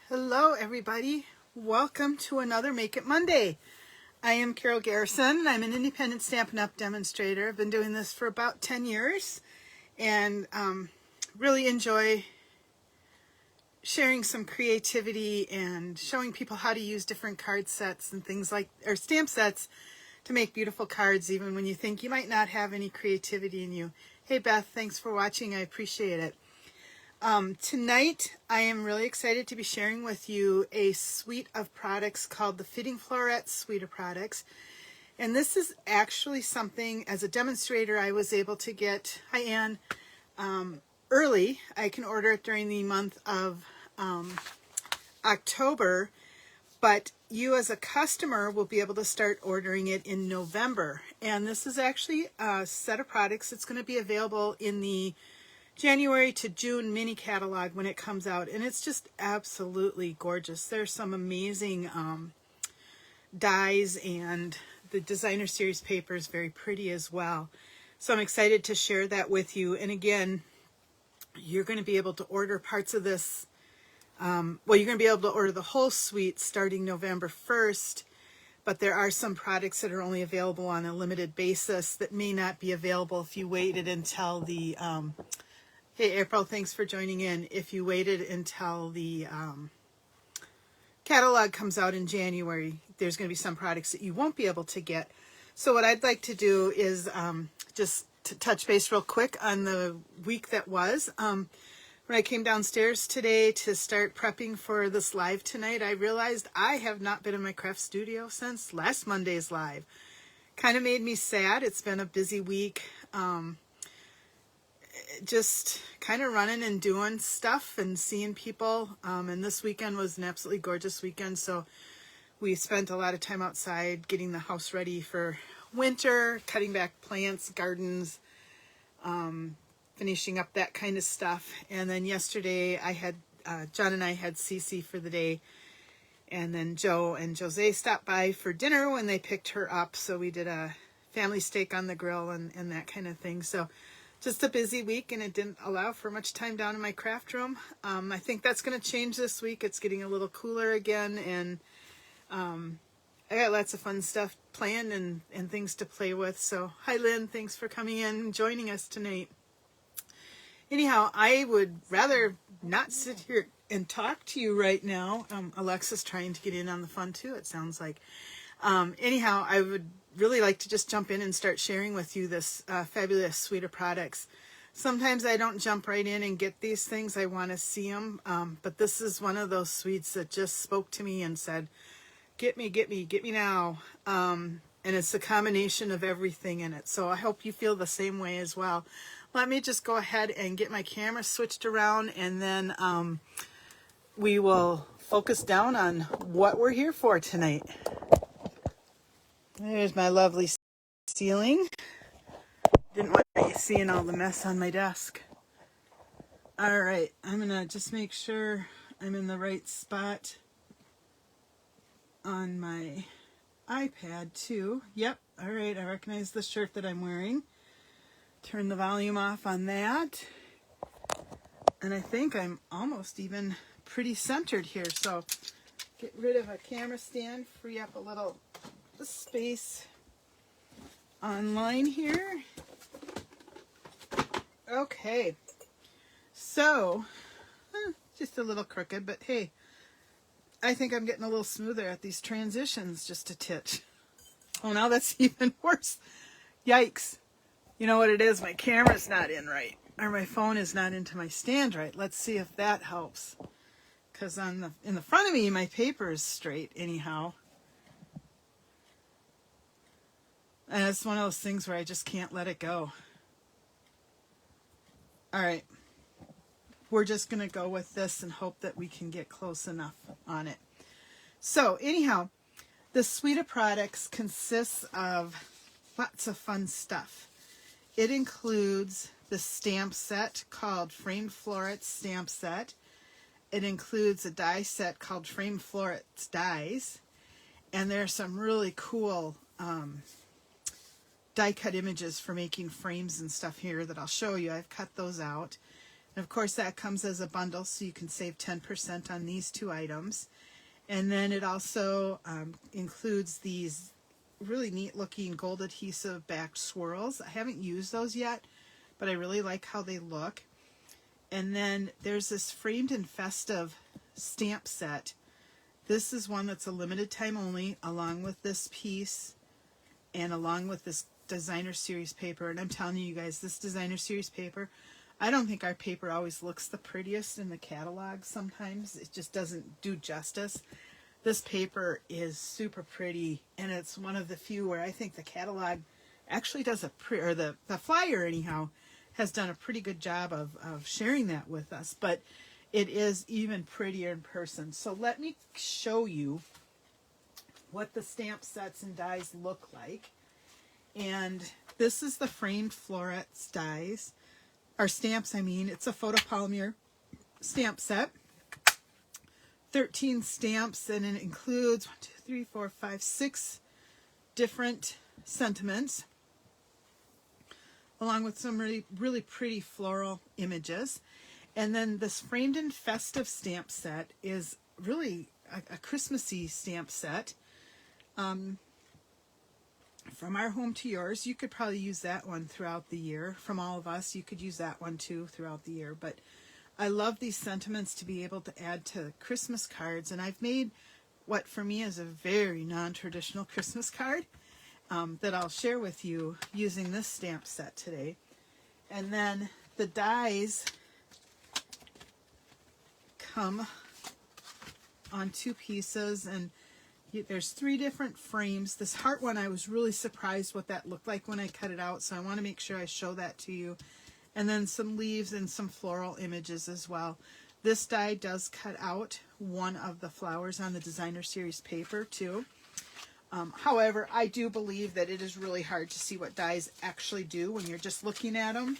Hello everybody, welcome to another Make It Monday. I am Carol Garrison. I'm an independent Stampin' Up! Demonstrator. I've been doing this for about 10 years and really enjoy sharing some creativity and showing people how to use different card sets and things like, or stamp sets to make beautiful cards even when you think you might not have any creativity in you. Hey Beth, thanks for watching. I appreciate it. Tonight, I am really excited to be sharing with you a suite of products called the Fitting Florets suite of products. And this is actually something, as a demonstrator, I was able to get, hi Ann, early. I can order it during the month of October, but you as a customer will be able to start ordering it in November. And this is actually a set of products that's going to be available in the January to June mini catalog when it comes out, and it's just absolutely gorgeous. There's some amazing dies, and the designer series paper is very pretty as well. So I'm excited to share that with you. And again, you're going to be able to order parts of this. Well, you're going to be able to order the whole suite starting November 1st, but there are some products that are only available on a limited basis that may not be available if you waited until the hey April, thanks for joining in. If you waited until the catalog comes out in January, there's going to be some products that you won't be able to get. So what I'd like to do is just to touch base real quick on the week that was. When I came downstairs today to start prepping for this live tonight, I realized I have not been in my craft studio since last Monday's live. Kind of made me sad. It's been a busy week. Just kind of running and doing stuff and seeing people, and this weekend was an absolutely gorgeous weekend, so we spent a lot of time outside getting the house ready for winter, cutting back plants, gardens, finishing up that kind of stuff. And then yesterday I had John and I had Cece for the day, and then Joe and Jose stopped by for dinner when they picked her up, so we did a family steak on the grill and that kind of thing. So just a busy week, and it didn't allow for much time down in my craft room. I think that's going to change this week. It's getting a little cooler again, and I got lots of fun stuff planned and things to play with. So hi Lynn, thanks for coming in and joining us tonight. Anyhow, I would rather not sit here and talk to you right now. Alexa's trying to get in on the fun too, it sounds like. Anyhow, I would really like to just jump in and start sharing with you this fabulous suite of products. Sometimes I don't jump right in and get these things. I want to see them, but this is one of those suites that just spoke to me and said, get me, get me, get me now. And it's a combination of everything in it. So I hope you feel the same way as well. Let me just go ahead and get my camera switched around, and then we will focus down on what we're here for tonight. There's my lovely ceiling. Didn't want you seeing all the mess on my desk. All right, I'm gonna just make sure I'm in the right spot on my iPad too. Yep, all right, I recognize the shirt that I'm wearing. Turn the volume off on that. And I think I'm almost even pretty centered here. So get rid of a camera stand, free up a little space online here. Okay, so just a little crooked, but hey, I think I'm getting a little smoother at these transitions, just a titch. Oh, now that's even worse. Yikes. You know what it is? My camera's not in right, or my phone is not into my stand right. Let's see if that helps, because in the front of me my paper is straight anyhow. And it's one of those things where I just can't let it go. All right. We're just going to go with this and hope that we can get close enough on it. So anyhow, the suite of products consists of lots of fun stuff. It includes the stamp set called Framed Florets Stamp Set. It includes a die set called Framed Florets Dies. And there are some really cool die cut images for making frames and stuff here that I'll show you. I've cut those out. And of course, that comes as a bundle, so you can save 10% on these two items. And then it also includes these really neat looking gold adhesive backed swirls. I haven't used those yet, but I really like how they look. And then there's this framed and festive stamp set. This is one that's a limited time only, along with this piece and along with this designer series paper. And I'm telling you guys, this designer series paper, I don't think our paper always looks the prettiest in the catalog sometimes. It just doesn't do justice. This paper is super pretty, and it's one of the few where I think the catalog actually does or the flyer anyhow, has done a pretty good job of sharing that with us. But it is even prettier in person. So let me show you what the stamp sets and dies look like. And this is the framed Florets dies, or stamps, I mean. It's a photopolymer stamp set. 13 stamps, and it includes 6 different sentiments, along with some really pretty floral images. And then this framed and festive stamp set is really a Christmassy stamp set. From our home to yours, you could probably use that one throughout the year. From all of us, you could use that one too throughout the year. But I love these sentiments to be able to add to Christmas cards. And I've made what for me is a very non-traditional Christmas card that I'll share with you using this stamp set today. And then the dies come on 2 pieces, and there's 3 different frames. This heart one, I was really surprised what that looked like when I cut it out, so I want to make sure I show that to you. And then some leaves and some floral images as well. This die does cut out one of the flowers on the designer series paper too. However, I do believe that it is really hard to see what dies actually do when you're just looking at them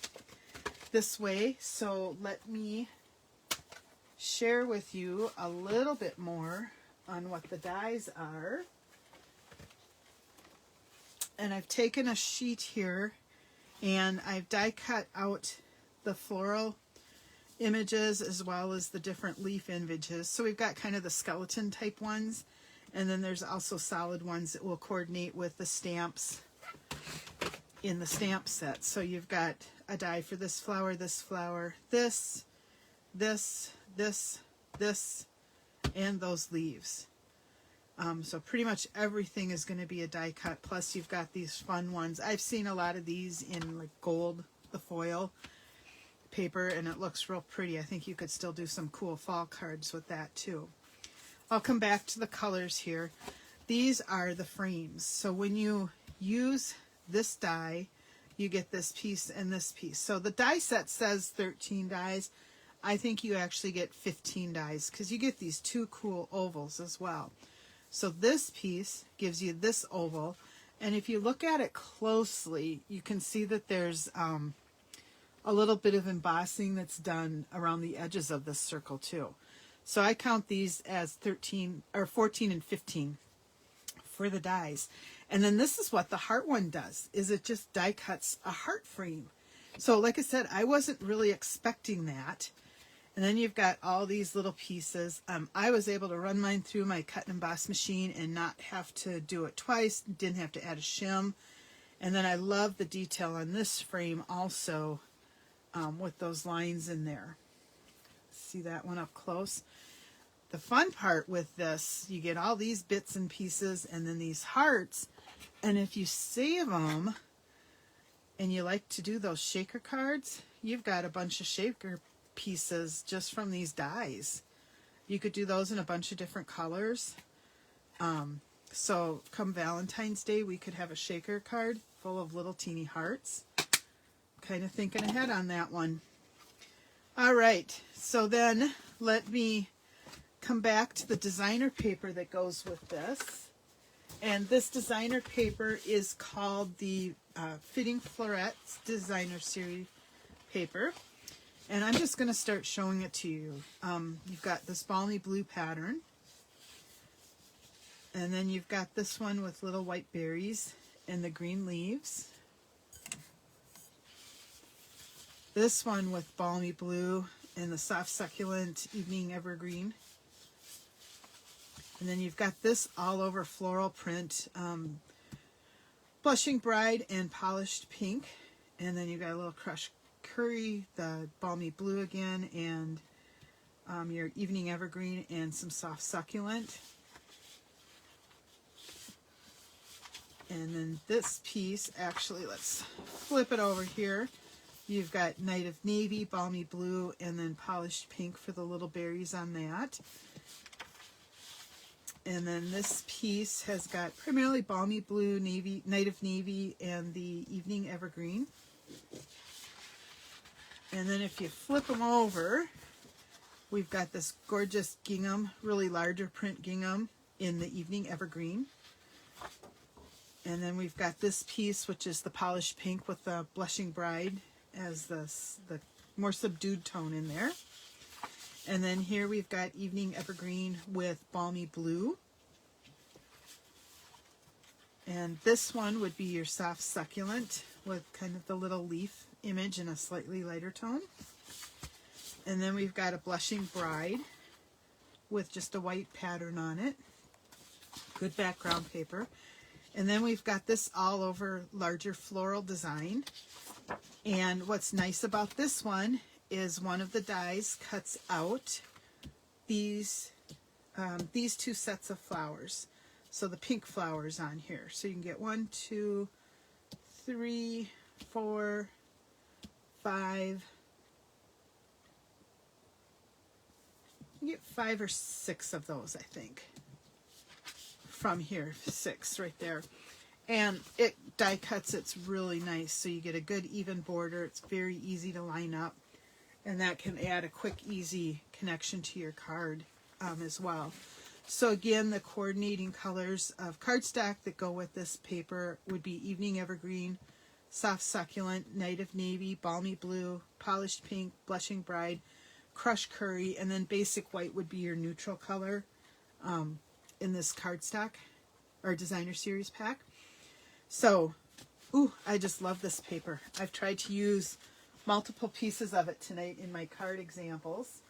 this way. So let me share with you a little bit more on what the dies are. And I've taken a sheet here and I've die cut out the floral images as well as the different leaf images. So we've got kind of the skeleton type ones, and then there's also solid ones that will coordinate with the stamps in the stamp set. So you've got a die for this flower, this, and those leaves. So pretty much everything is going to be a die cut, plus you've got these fun ones. I've seen a lot of these in like gold, the foil paper, and it looks real pretty. I think you could still do some cool fall cards with that too. I'll come back to the colors here. These are the frames. So when you use this die, you get this piece and this piece. So the die set says 13 dies. I think you actually get 15 dies because you get these 2 cool ovals as well. So this piece gives you this oval, and if you look at it closely, you can see that there's a little bit of embossing that's done around the edges of this circle too. So I count these as 13 or 14 and 15 for the dies. And then this is what the heart one does, is it just die cuts a heart frame. So like I said, I wasn't really expecting that. And then you've got all these little pieces. I was able to run mine through my cut and emboss machine and not have to do it twice. Didn't have to add a shim. And then I love the detail on this frame also with those lines in there. See that one up close? The fun part with this, you get all these bits and pieces and then these hearts. And if you save them and you like to do those shaker cards, you've got a bunch of shaker pieces just from these dies. You could do those in a bunch of different colors. So come Valentine's Day, we could have a shaker card full of little teeny hearts. Kind of thinking ahead on that one. All right, so then let me come back to the designer paper that goes with this. And this designer paper is called the Fitting Florets Designer Series paper. And I'm just going to start showing it to you. You've got this balmy blue pattern. And then you've got this one with little white berries and the green leaves. this one with Balmy Blue and the Soft Succulent Evening Evergreen. And then you've got this all over floral print, Blushing Bride and Polished Pink. And then you've got a little Crushed Curry, the Balmy Blue again, and your Evening Evergreen and some Soft Succulent. And then this piece, actually, let's flip it over here. You've got Night of Navy, Balmy Blue, and then Polished Pink for the little berries on that. And then this piece has got primarily Balmy Blue, Navy, Night of Navy, and the Evening Evergreen. And then if you flip them over, we've got this gorgeous gingham, really larger print gingham in the Evening Evergreen. And then we've got this piece, which is the Polished Pink with the Blushing Bride as the more subdued tone in there. And then here we've got Evening Evergreen with Balmy Blue. And this one would be your Soft Succulent with kind of the little leaf image in a slightly lighter tone. And then we've got a Blushing Bride with just a white pattern on it. Good background paper. And then we've got this all over larger floral design. And what's nice about this one is one of the dies cuts out these two sets of flowers. So the pink flowers on here. So you can get 1, 2, 3, 4, 5. You get 5 or 6 of those, I think. From here, 6 right there. And it die cuts, it's really nice. So you get a good even border. It's very easy to line up. And that can add a quick, easy connection to your card as well. So again, the coordinating colors of cardstock that go with this paper would be Evening Evergreen, Soft Succulent, Night of Navy, Balmy Blue, Polished Pink, Blushing Bride, Crushed Curry, and then Basic White would be your neutral color in this cardstock or designer series pack. So, ooh, I just love this paper. I've tried to use multiple pieces of it tonight in my card examples.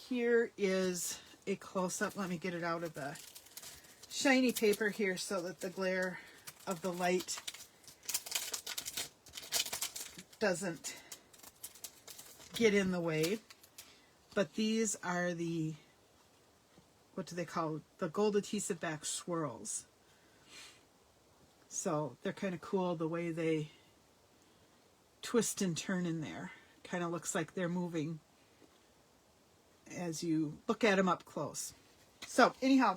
Here is a close-up. Let me get it out of the shiny paper here so that the glare of the light doesn't get in the way. But these are the, what do they call, the gold adhesive back swirls. So they're kind of cool the way they twist and turn in there. Kind of looks like they're moving as you look at them up close. So anyhow,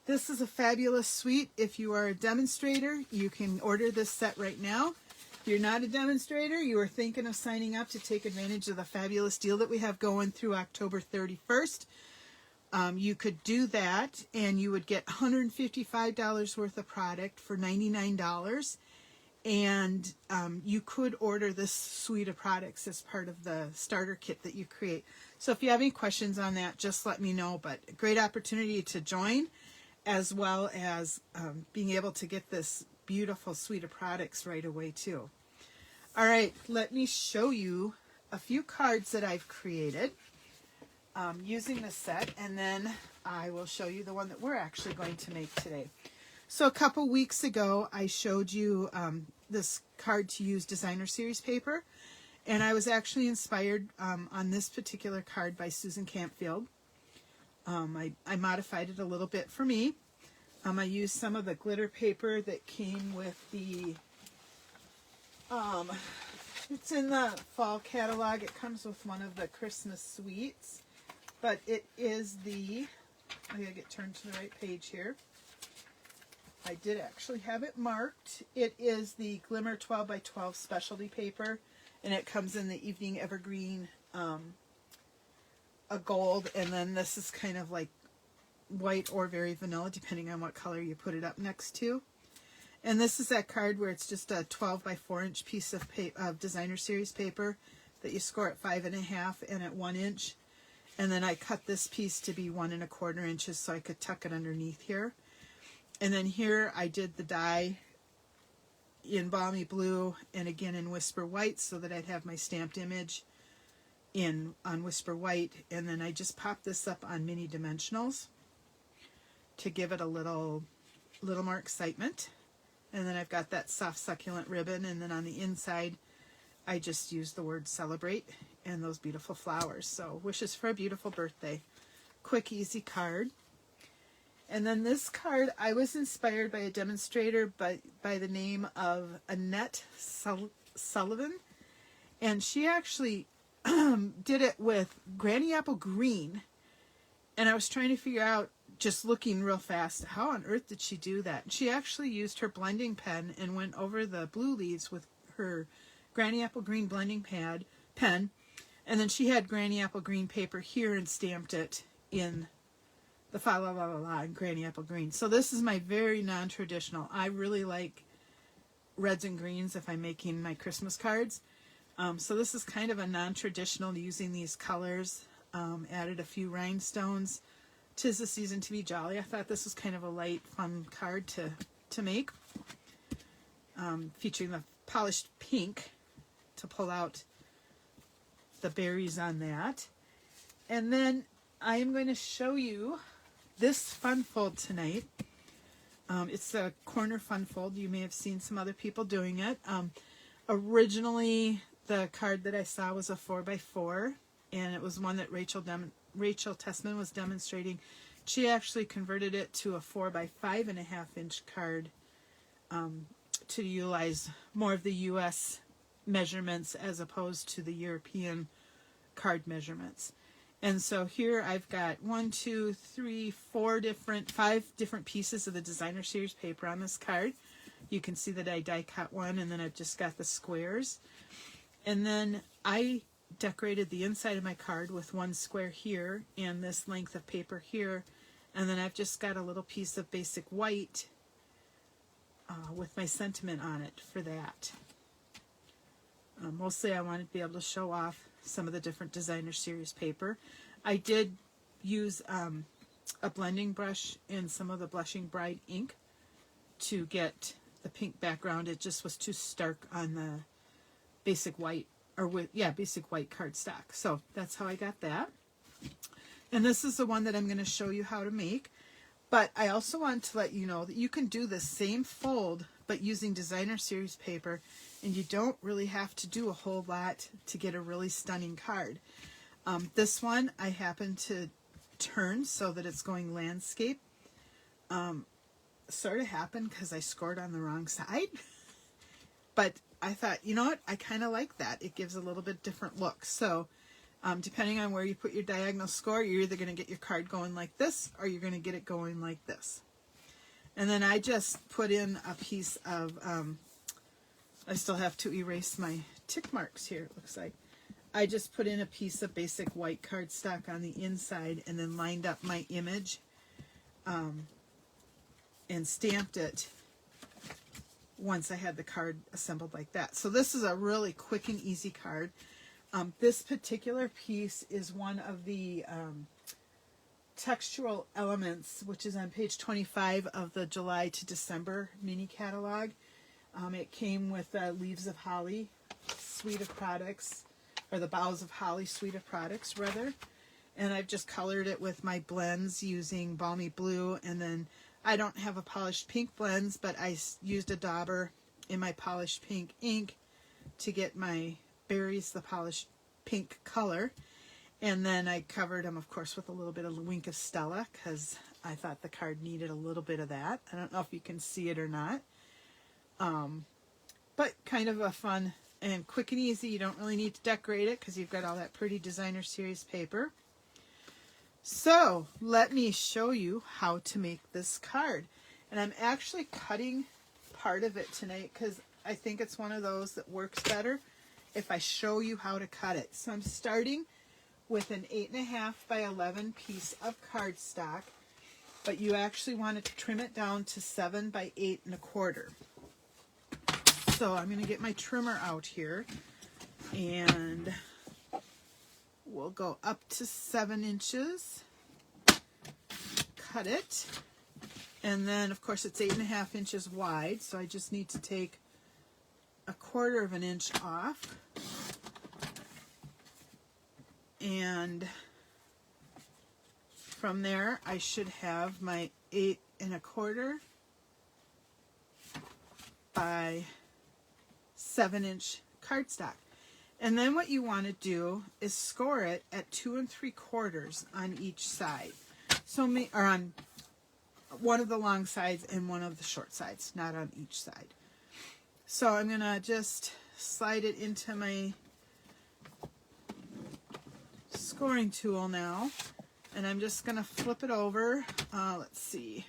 this is a fabulous suite. If you are a demonstrator, you can order this set right now. If you're not a demonstrator, you are thinking of signing up to take advantage of the fabulous deal that we have going through October 31st. You could do that and you would get $155 worth of product for $99. And you could order this suite of products as part of the starter kit that you create. So if you have any questions on that, just let me know. But a great opportunity to join, as well as being able to get this beautiful suite of products right away too. All right, let me show you a few cards that I've created using this set, and then I will show you the one that we're actually going to make today. So a couple weeks ago, I showed you this card to use designer series paper, and I was actually inspired on this particular card by Susan Campfield. I modified it a little bit for me. I used some of the glitter paper that came with the, it's in the fall catalog. It comes with one of the Christmas suites, but it is the, I gotta get turned to the right page here. I did actually have it marked. It is the Glimmer 12 by 12 specialty paper, and it comes in the Evening Evergreen, a gold, and then this is kind of like white or very vanilla, depending on what color you put it up next to. And this is that card where it's just a 12 by 4 inch piece of designer series paper that you score at 5.5 and at 1 inch. And then I cut this piece to be 1 1/4 inches so I could tuck it underneath here. And then here I did the die in Balmy Blue and again in Whisper White so that I'd have my stamped image on Whisper White. And then I just popped this up on mini dimensionals to give it a little more excitement. And then I've got that soft succulent ribbon, and then on the inside I just used the word celebrate and those beautiful flowers. So wishes for a beautiful birthday. Quick, easy card. And then this card, I was inspired by a demonstrator by the name of Annette Sullivan. And she actually did it with Granny Apple Green. And I was trying to figure out, just looking real fast, how on earth did she do that? She actually used her blending pen and went over the blue leaves with her Granny Apple Green blending pen. And then she had Granny Apple Green paper here and stamped it in the Fa La La La La and Granny Apple Green. So this is my very non-traditional. I really like reds and greens if I'm making my Christmas cards. So this is kind of a non-traditional using these colors. Added a few rhinestones. 'Tis the season to be jolly. I thought this was kind of a light, fun card to make. Featuring the polished pink to pull out the berries on that. And then I am going to show you this fun fold tonight. It's a corner fun fold. You may have seen some other people doing it. Originally, the card that I saw was a 4x4, and it was one that Rachel Tessman was demonstrating. She actually converted it to a 4x5.5 card to utilize more of the U.S. measurements as opposed to the European card measurements. And so here I've got 5 different pieces of the designer series paper on this card. You can see that I die cut one, and then I've just got the squares. And then I decorated the inside of my card with one square here and this length of paper here. And then I've just got a little piece of basic white with my sentiment on it for that. Mostly I wanted to be able to show off some of the different designer series paper. I did use a blending brush and some of the Blushing Bride ink to get the pink background. It just was too stark on the basic white, basic white cardstock. So that's how I got that. And this is the one that I'm going to show you how to make. But I also want to let you know that you can do the same fold but using designer series paper, and you don't really have to do a whole lot to get a really stunning card. This one I happen to turn so that it's going landscape. Sort of happened because I scored on the wrong side. But I thought, you know what, I kind of like that. It gives a little bit different look. So depending on where you put your diagonal score, you're either going to get your card going like this or you're going to get it going like this. And then I just put in a piece of, I still have to erase my tick marks here, it looks like. I just put in a piece of basic white cardstock on the inside and then lined up my image and stamped it once I had the card assembled like that. So this is a really quick and easy card. This particular piece is one of the textural elements, which is on page 25 of the July to December mini catalog. It came with Leaves of Holly suite of products, or the Boughs of Holly suite of products, rather. And I've just colored it with my blends using Balmy Blue, and then I don't have a polished pink blends, but I used a dauber in my polished pink ink to get my berries the polished pink color. And then I covered them, of course, with a little bit of Wink of Stella because I thought the card needed a little bit of that. I don't know if you can see it or not. But kind of a fun and quick and easy. You don't really need to decorate it because you've got all that pretty designer series paper. So let me show you how to make this card. And I'm actually cutting part of it tonight because I think it's one of those that works better if I show you how to cut it. So I'm starting with an 8.5 by 11 piece of cardstock, but you actually want to trim it down to 7 by 8.25. So I'm going to get my trimmer out here, and we'll go up to 7 inches, cut it, and then of course it's 8.5 inches wide, so I just need to take 1/4 of an inch off, and from there I should have my 8 1/4 by 7-inch cardstock. And then what you want to do is score it at 2 3/4 on each side. So or on one of the long sides and one of the short sides, not on each side. So I'm going to just slide it into my scoring tool now, and I'm just going to flip it over. Let's see,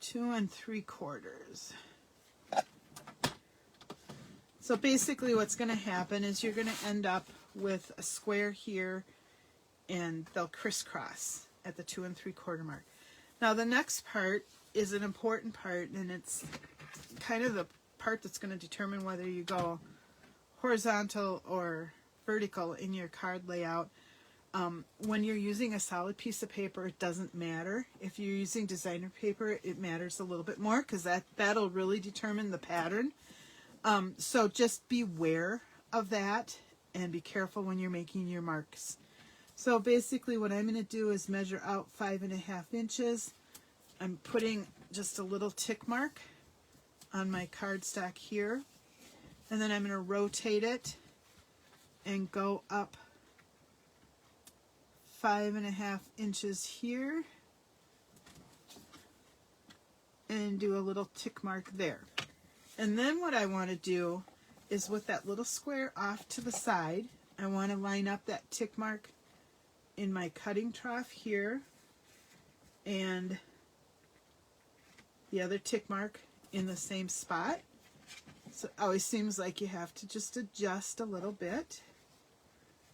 2 3/4. So basically what's going to happen is you're going to end up with a square here, and they'll crisscross at the 2 3/4 mark. Now the next part is an important part, and it's kind of the part that's going to determine whether you go horizontal or vertical in your card layout. When you're using a solid piece of paper, it doesn't matter. If you're using designer paper, it matters a little bit more, because that'll really determine the pattern. So just beware of that and be careful when you're making your marks. So basically what I'm going to do is measure out 5 1/2 inches. I'm putting just a little tick mark on my cardstock here, and then I'm going to rotate it and go up 5 1/2 inches here and do a little tick mark there. And then what I want to do is, with that little square off to the side, I want to line up that tick mark in my cutting trough here, and the other tick mark in the same spot. So it always seems like you have to just adjust a little bit.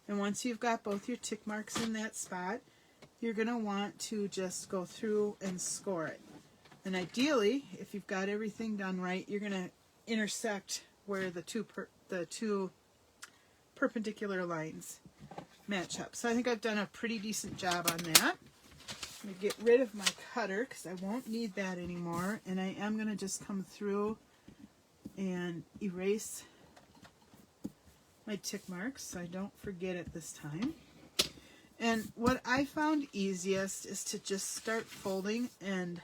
And once you've got both your tick marks in that spot, you're going to want to just go through and score it. And ideally, if you've got everything done right, you're going to intersect where the two perpendicular lines match up. So I think I've done a pretty decent job on that. I'm going to get rid of my cutter because I won't need that anymore. And I am going to just come through and erase my tick marks so I don't forget it this time. And what I found easiest is to just start folding and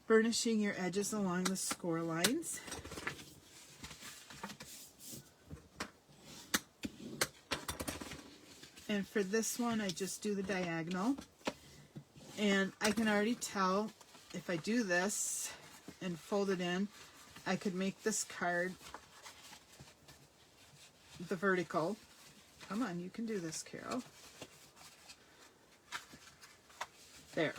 burnishing your edges along the score lines. And for this one, I just do the diagonal. And I can already tell, if I do this and fold it in, I could make this card the vertical. Come on, you can do this, Carol. There.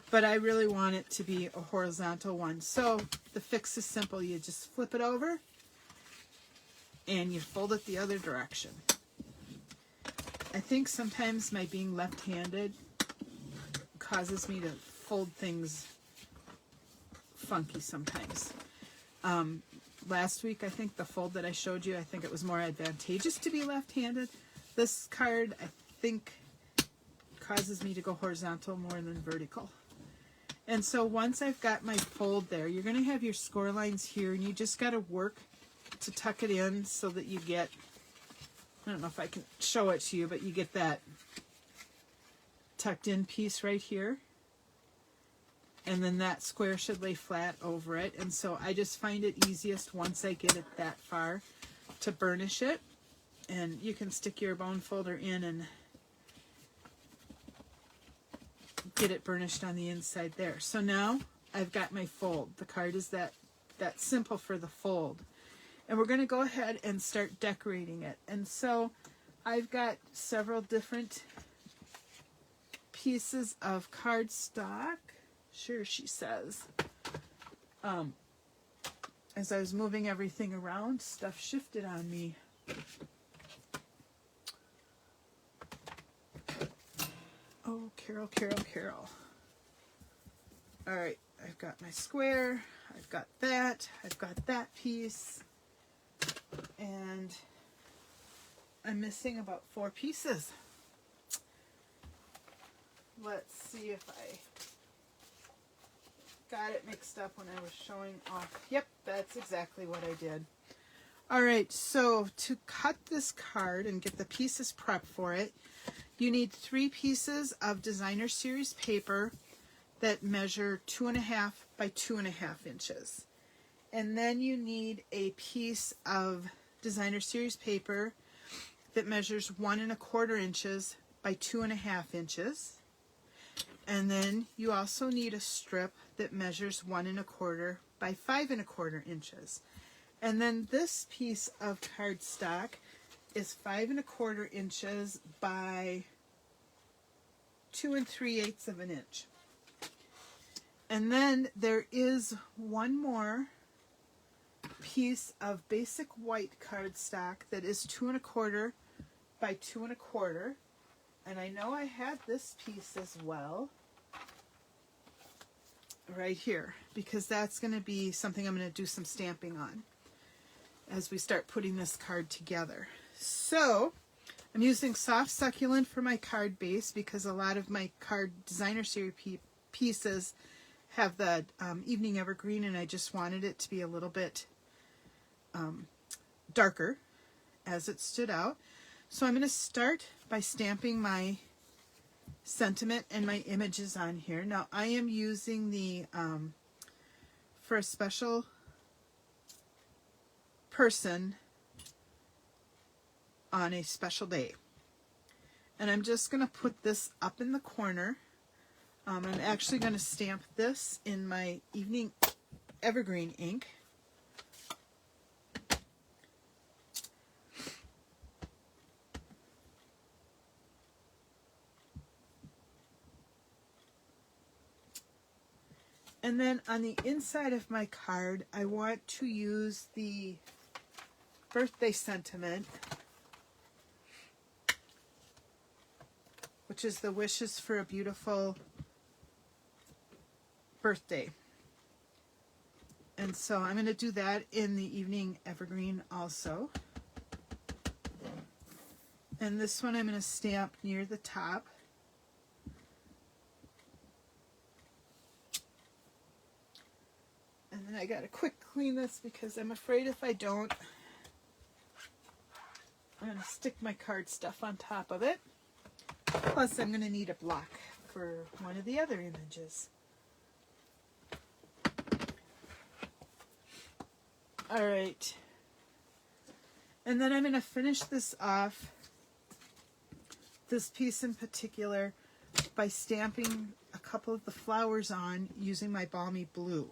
But I really want it to be a horizontal one. So the fix is simple. You just flip it over and you fold it the other direction. I think sometimes my being left-handed causes me to fold things funky sometimes. Last week, I think the fold that I showed you, I think it was more advantageous to be left-handed. This card, I think, causes me to go horizontal more than vertical. And so once I've got my fold there, you're going to have your score lines here, and you just got to work to tuck it in so that you get, I don't know if I can show it to you, but you get that tucked in piece right here. And then that square should lay flat over it. And so I just find it easiest once I get it that far to burnish it. And you can stick your bone folder in and get it burnished on the inside there. So now I've got my fold. The card is that simple for the fold. And we're going to go ahead and start decorating it. And so I've got several different pieces of cardstock. Sure, she says. As I was moving everything around, stuff shifted on me. Oh, Carol, Carol, Carol. All right, I've got my square. I've got that piece. And I'm missing about 4 pieces. Let's see if I got it mixed up when I was showing off. Yep, that's exactly what I did. All right, so to cut this card and get the pieces prepped for it, you need 3 pieces of designer series paper that measure 2.5 by 2.5 inches. And then you need a piece of designer series paper that measures 1.25 inches by 2.5 inches. And then you also need a strip that measures 1.25 by 5.25 inches. And then this piece of cardstock is 5.25 inches by 2 3/8 of an inch. And then there is one more piece of basic white cardstock that is 2.25 by 2.25. And I know I had this piece as well right here, because that's going to be something I'm going to do some stamping on as we start putting this card together. So I'm using soft succulent for my card base because a lot of my card designer series pieces have the evening evergreen, and I just wanted it to be a little bit darker as it stood out. So I'm going to start by stamping my sentiment and my images on here. Now I am using the for a special person on a special day. And I'm just going to put this up in the corner. I'm actually going to stamp this in my evening evergreen ink. And then on the inside of my card, I want to use the birthday sentiment, which is the wishes for a beautiful birthday. And so I'm going to do that in the evening evergreen also. And this one I'm going to stamp near the top. And then I got to quick clean this because I'm afraid if I don't, I'm going to stick my card stuff on top of it. Plus I'm going to need a block for one of the other images. All right. And then I'm going to finish this off, this piece in particular, by stamping a couple of the flowers on using my balmy blue.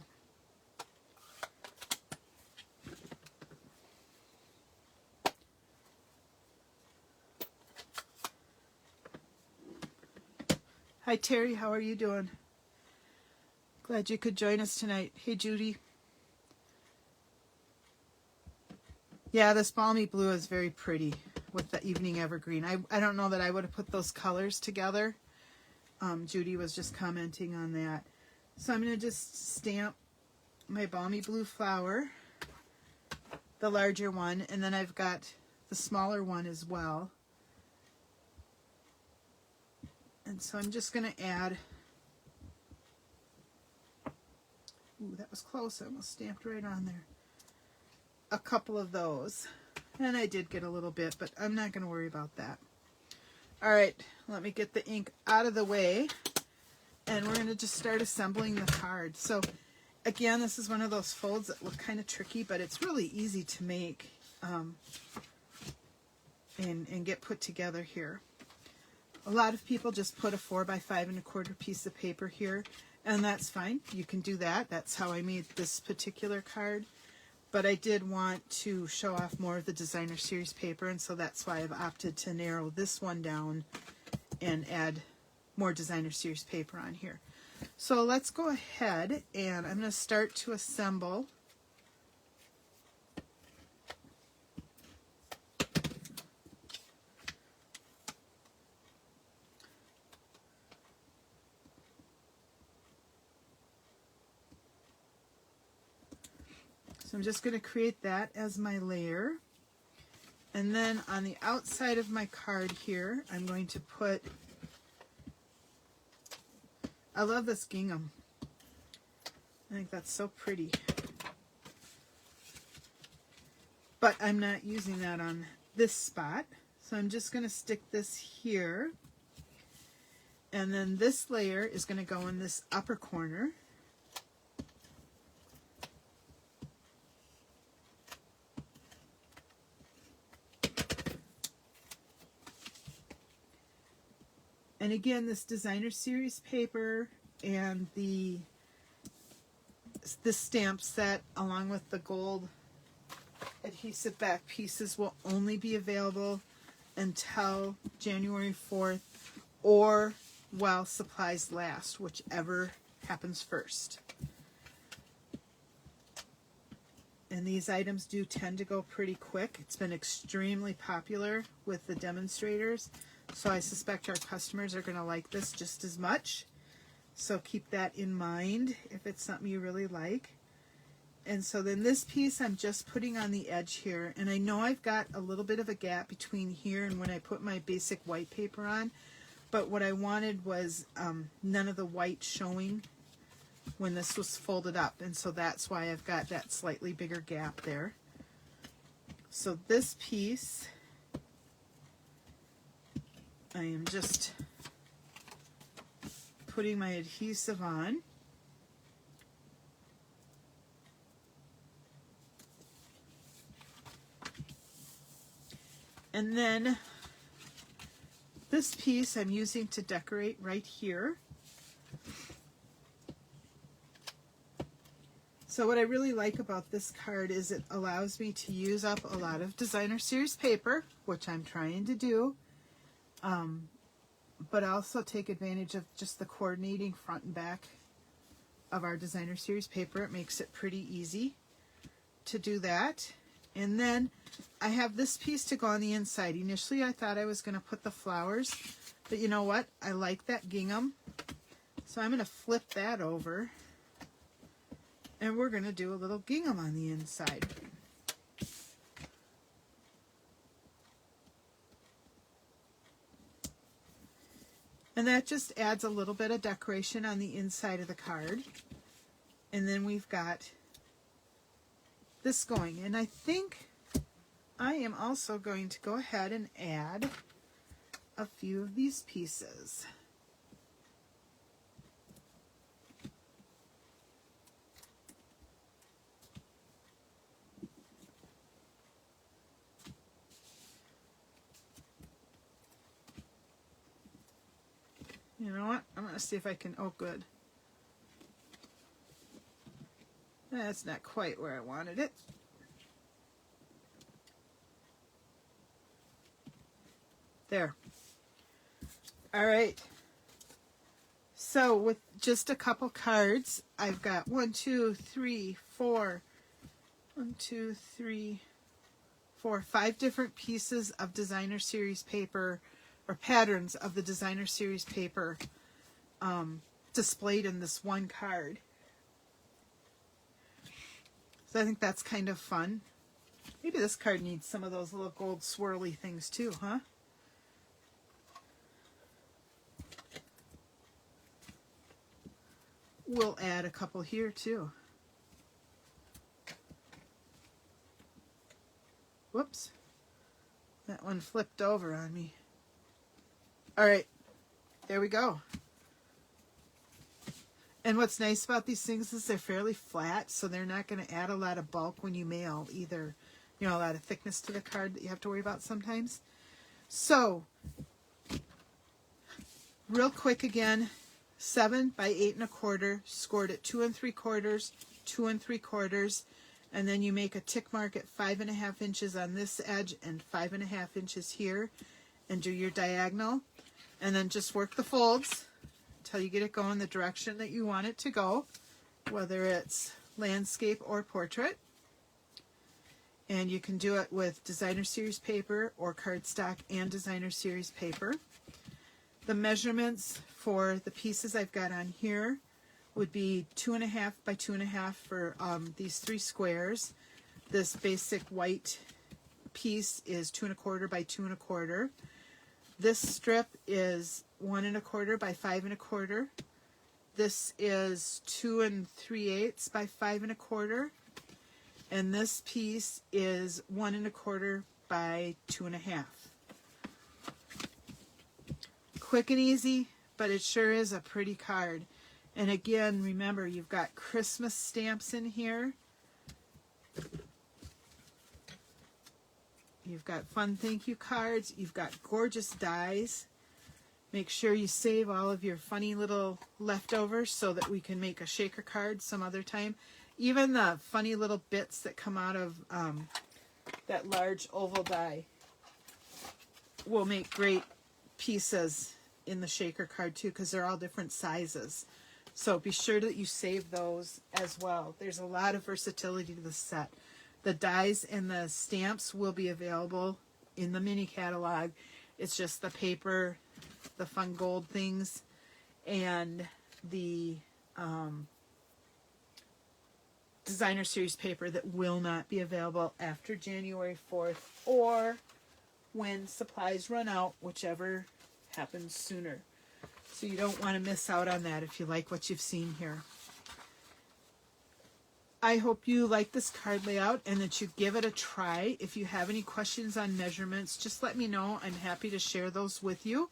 Hi Terry, how are you doing? Glad you could join us tonight. Hey Judy. Yeah, this balmy blue is very pretty with the evening evergreen. I don't know that I would have put those colors together. Judy was just commenting on that. So I'm going to just stamp my balmy blue flower, the larger one, and then I've got the smaller one as well. And so I'm just going to add, ooh, that was close, I almost stamped right on there, a couple of those. And I did get a little bit, but I'm not going to worry about that. All right, let me get the ink out of the way, and we're going to just start assembling the card. So again, this is one of those folds that look kind of tricky, but it's really easy to make and get put together here. A lot of people just put a 4 by 5.25 piece of paper here, and that's fine. You can do that. That's how I made this particular card. But I did want to show off more of the designer series paper, and so that's why I've opted to narrow this one down and add more designer series paper on here. So let's go ahead, and I'm going to start to assemble So I'm just going to create that as my layer. And then on the outside of my card here, I'm going to put, I love this gingham. I think that's so pretty. But I'm not using that on this spot. So I'm just going to stick this here. And then this layer is going to go in this upper corner. And again, this designer series paper and the stamp set along with the gold adhesive back pieces will only be available until January 4th or while supplies last, whichever happens first. And these items do tend to go pretty quick. It's been extremely popular with the demonstrators, so I suspect our customers are going to like this just as much. So keep that in mind if it's something you really like. And so then this piece I'm just putting on the edge here, and I know I've got a little bit of a gap between here and when I put my basic white paper on, but what I wanted was none of the white showing when this was folded up, and so that's why I've got that slightly bigger gap there. So this piece I am just putting my adhesive on. And then this piece I'm using to decorate right here. So what I really like about this card is it allows me to use up a lot of designer series paper, which I'm trying to do, but also take advantage of just the coordinating front and back of our designer series paper. It makes it pretty easy to do that. And then I have this piece to go on the inside. Initially I thought I was going to put the flowers, but you know what? I like that gingham. So I'm going to flip that over. And we're going to do a little gingham on the inside. And that just adds a little bit of decoration on the inside of the card. And then we've got this going. And I think I am also going to go ahead and add a few of these pieces. You know what? I'm going to see if I can, oh good. That's not quite where I wanted it. There. All right. So with just a couple cards, I've got 5 different pieces of designer series paper, or patterns of the designer series paper displayed in this one card. So I think that's kind of fun. Maybe this card needs some of those little gold swirly things too, huh? We'll add a couple here too. Whoops. That one flipped over on me. All right, there we go. And what's nice about these things is they're fairly flat, so they're not going to add a lot of bulk when you mail either. You know, a lot of thickness to the card that you have to worry about sometimes. So, real quick again, 7 by 8 1/4, scored at 2 3/4, 2 3/4, and then you make a tick mark at 5 1/2 inches on this edge and 5 1/2 inches here, and do your diagonal, and then just work the folds until you get it going the direction that you want it to go, whether it's landscape or portrait. And you can do it with designer series paper or cardstock and designer series paper. The measurements for the pieces I've got on here would be 2 1/2 by 2 1/2 for these 3 squares. This basic white piece is 2 1/4 by 2 1/4. This strip is 1 1/4 by 5 1/4. This is 2 3/8 by 5 1/4. And this piece is 1 1/4 by 2 1/2. Quick and easy, but it sure is a pretty card. And again, remember, you've got Christmas stamps in here. You've got fun thank you cards. You've got gorgeous dies. Make sure you save all of your funny little leftovers so that we can make a shaker card some other time. Even the funny little bits that come out of that large oval die will make great pieces in the shaker card too, because they're all different sizes. So be sure that you save those as well. There's a lot of versatility to the set. The dies and the stamps will be available in the mini catalog. It's just the paper, the fun gold things, and the designer series paper that will not be available after January 4th or when supplies run out, whichever happens sooner. So you don't want to miss out on that if you like what you've seen here. I hope you like this card layout and that you give it a try. If you have any questions on measurements, just let me know. I'm happy to share those with you.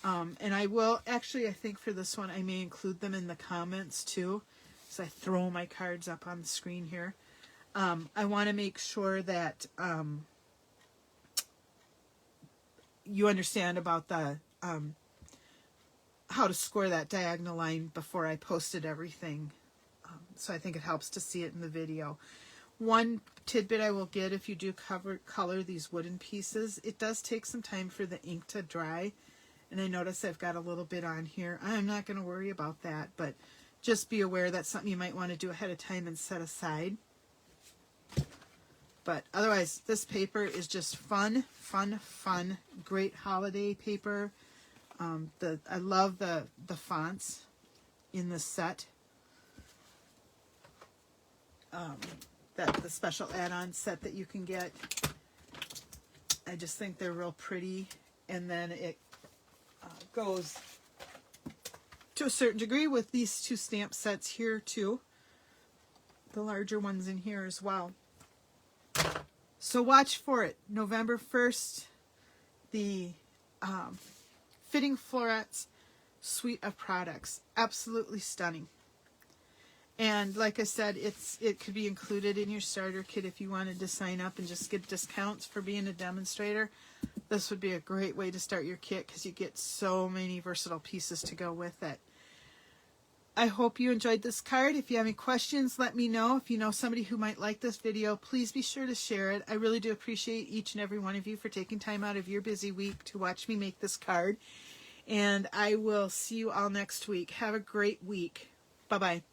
And I will, actually, I think for this one, I may include them in the comments too. So I throw my cards up on the screen here. I want to make sure that you understand about the how to score that diagonal line before I posted everything. So I think it helps to see it in the video. One tidbit I will get if you do color these wooden pieces, it does take some time for the ink to dry. And I notice I've got a little bit on here. I'm not going to worry about that, but just be aware that's something you might want to do ahead of time and set aside. But otherwise, this paper is just fun, fun, fun. Great holiday paper. I love the fonts in this set. The special add-on set that you can get. I just think they're real pretty. And then it goes to a certain degree with these two stamp sets here too. The larger ones in here as well. So watch for it. November 1st, the Fitting Florets suite of products. Absolutely stunning. And like I said, it could be included in your starter kit if you wanted to sign up and just get discounts for being a demonstrator. This would be a great way to start your kit because you get so many versatile pieces to go with it. I hope you enjoyed this card. If you have any questions, let me know. If you know somebody who might like this video, please be sure to share it. I really do appreciate each and every one of you for taking time out of your busy week to watch me make this card. And I will see you all next week. Have a great week. Bye-bye.